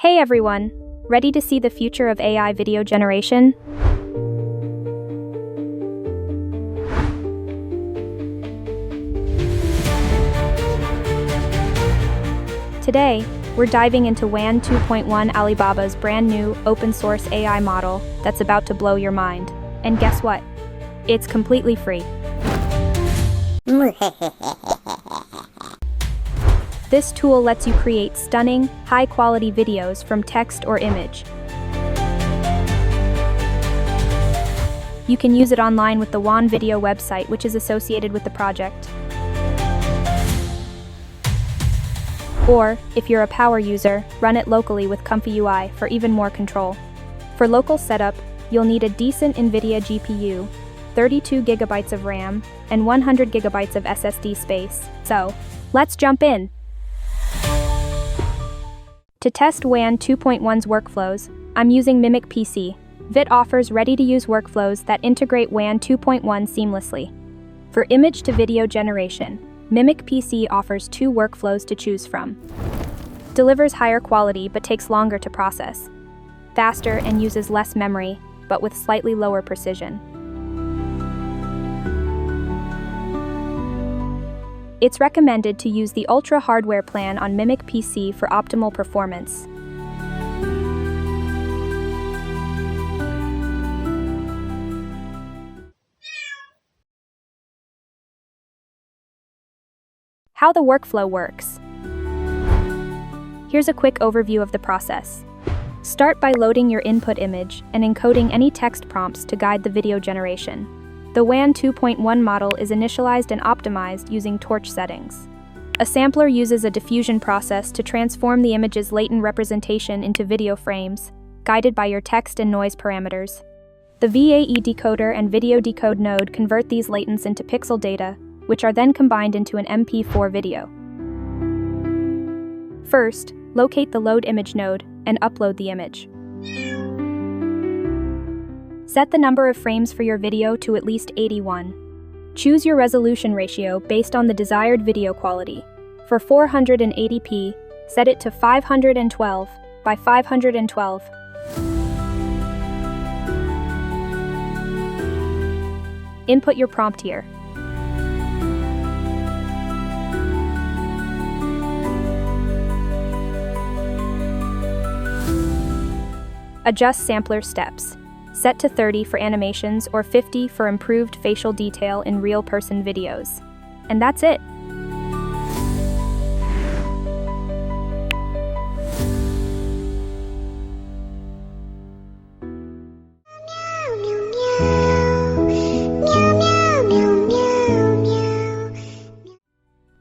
Hey everyone! Ready to see the future of AI video generation? Today, we're diving into Wan 2.1, Alibaba's brand new open-source AI model that's about to blow your mind. And guess what? It's completely free. This tool lets you create stunning, high-quality videos from text or image. You can use it online with the Wan Video website, which is associated with the project. Or, if you're a power user, run it locally with ComfyUI for even more control. For local setup, you'll need a decent NVIDIA GPU, 32 GB of RAM, and 100 GB of SSD space. So, let's jump in! To test Wan 2.1's workflows, I'm using Mimic PC. VIT offers ready-to-use workflows that integrate Wan 2.1 seamlessly. For image-to-video generation, Mimic PC offers two workflows to choose from. Delivers higher quality but takes longer to process. Faster and uses less memory, but with slightly lower precision. It's recommended to use the Ultra hardware plan on Mimic PC for optimal performance. How the workflow works. Here's a quick overview of the process. Start by loading your input image and encoding any text prompts to guide the video generation. The Wan 2.1 model is initialized and optimized using torch settings. A sampler uses a diffusion process to transform the image's latent representation into video frames, guided by your text and noise parameters. The VAE decoder and video decode node convert these latents into pixel data, which are then combined into an MP4 video. First, locate the load image node and upload the image. Set the number of frames for your video to at least 81. Choose your resolution ratio based on the desired video quality. For 480p, set it to 512 by 512. Input your prompt here. Adjust sampler steps. Set to 30 for animations or 50 for improved facial detail in real-person videos. And that's it.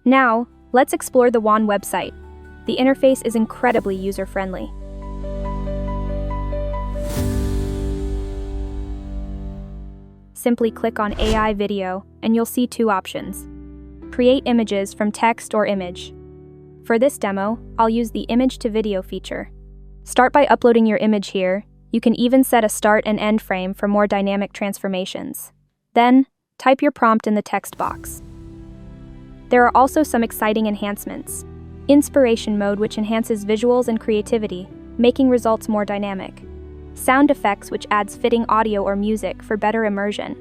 Now, let's explore the Wan website. The interface is incredibly user-friendly. Simply click on AI video and you'll see two options. Create images from text or image. For this demo, I'll use the image to video feature. Start by uploading your image here. You can even set a start and end frame for more dynamic transformations. Then, type your prompt in the text box. There are also some exciting enhancements. Inspiration mode, which enhances visuals and creativity, making results more dynamic. Sound effects, which adds fitting audio or music for better immersion.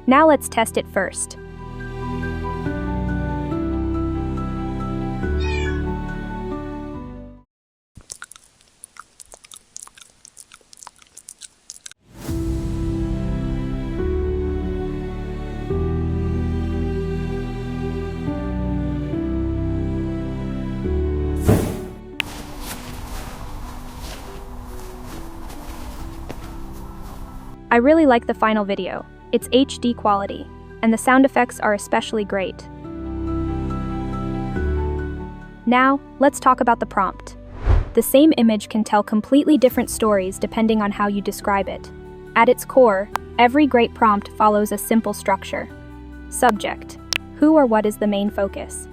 Now let's test it first. I really like the final video. It's HD quality, and the sound effects are especially great. Now, let's talk about the prompt. The same image can tell completely different stories depending on how you describe it. At its core, every great prompt follows a simple structure. Subject: who or what is the main focus?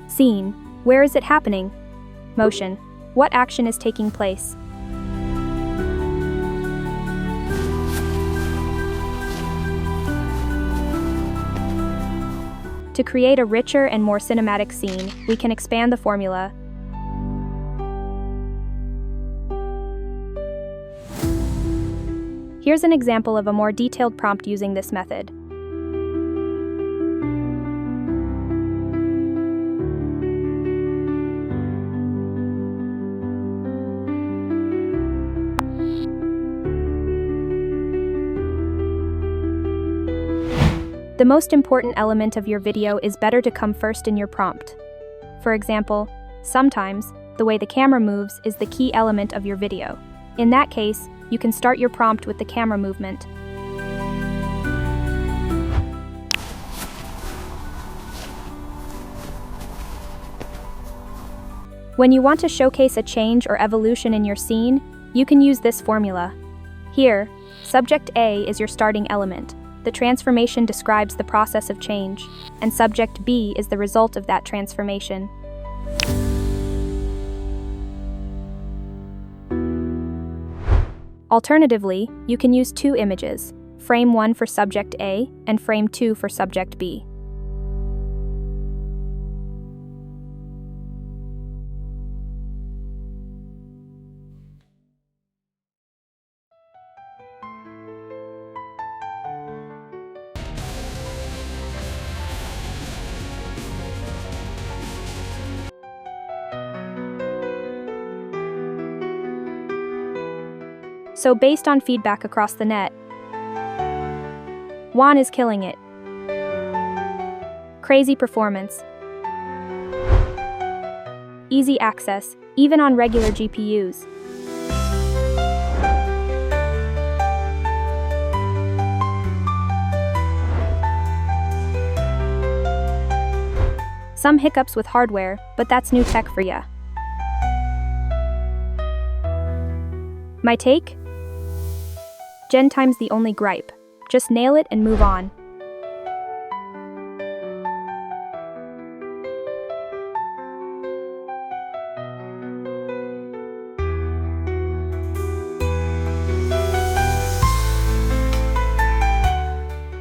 Scene: where is it happening? Motion: what action is taking place? To create a richer and more cinematic scene, we can expand the formula. Here's an example of a more detailed prompt using this method. The most important element of your video is better to come first in your prompt. For example, sometimes, the way the camera moves is the key element of your video. In that case, you can start your prompt with the camera movement. When you want to showcase a change or evolution in your scene, you can use this formula. Here, subject A is your starting element. The transformation describes the process of change, and subject B is the result of that transformation. Alternatively, you can use two images, frame 1 for subject A and frame 2 for subject B. So based on feedback across the net, Wan is killing it. Crazy performance. Easy access, even on regular GPUs. Some hiccups with hardware, but that's new tech for ya. My take? Gen time's the only gripe. Just nail it and move on.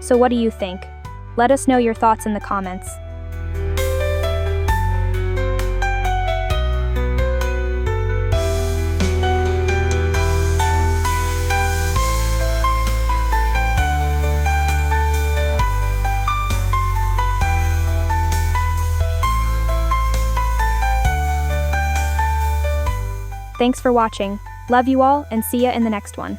So what do you think? Let us know your thoughts in the comments. Thanks for watching. Love you all and see ya in the next one.